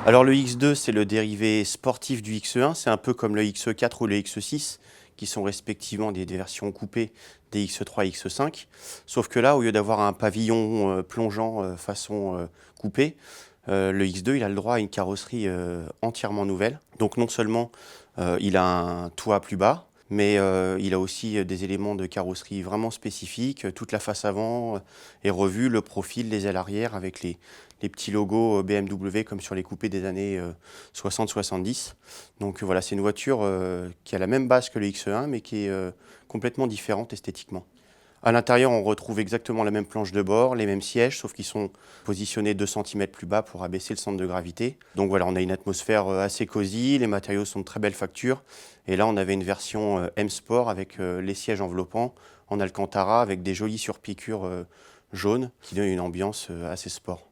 Alors le X2, c'est le dérivé sportif du X1, c'est un peu comme le X4 ou le X6, qui sont respectivement des versions coupées des X3 et X5. Sauf que là, au lieu d'avoir un pavillon plongeant façon coupée, le X2, il a le droit à une carrosserie entièrement nouvelle. Donc non seulement il a un toit plus bas, mais il a aussi des éléments de carrosserie vraiment spécifiques. Toute la face avant est revue, le profil, les ailes arrière avec les petits logos BMW comme sur les coupés des années 60-70. Donc voilà, c'est une voiture qui a la même base que le X1 mais qui est complètement différente esthétiquement. À l'intérieur, on retrouve exactement la même planche de bord, les mêmes sièges, sauf qu'ils sont positionnés 2 cm plus bas pour abaisser le centre de gravité. Donc voilà, on a une atmosphère assez cosy, les matériaux sont de très belle facture. Et là, on avait une version M Sport avec les sièges enveloppants en Alcantara avec des jolies surpiqûres jaunes qui donnent une ambiance assez sport.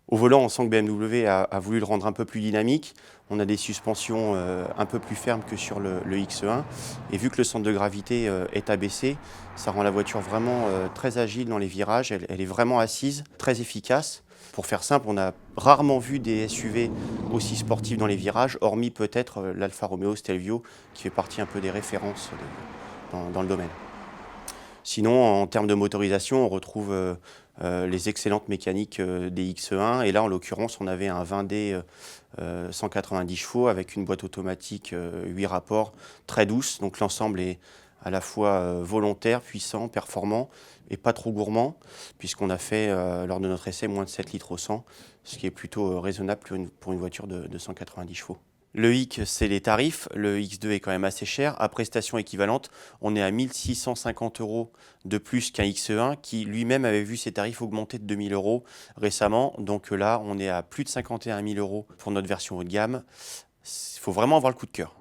Au volant, on sent que BMW a voulu le rendre un peu plus dynamique. On a des suspensions un peu plus fermes que sur le X1. Et vu que le centre de gravité est abaissé, ça rend la voiture vraiment très agile dans les virages. Elle est vraiment assise, très efficace. Pour faire simple, on a rarement vu des SUV aussi sportifs dans les virages, hormis peut-être l'Alfa Romeo Stelvio, qui fait partie un peu des références dans le domaine. Sinon, en termes de motorisation, on retrouve les excellentes mécaniques des X1. Et là, en l'occurrence, on avait un 20D 190 chevaux avec une boîte automatique 8 rapports très douce. Donc l'ensemble est à la fois volontaire, puissant, performant et pas trop gourmand, puisqu'on a fait, lors de notre essai, moins de 7 litres au 100, ce qui est plutôt raisonnable pour une voiture de 190 chevaux. Le X, c'est les tarifs. Le X2 est quand même assez cher. À prestation équivalente, on est à 1 650 € de plus qu'un X1 qui lui-même avait vu ses tarifs augmenter de 2 000 € récemment. Donc là, on est à plus de 51 000 € pour notre version haut de gamme. Il faut vraiment avoir le coup de cœur.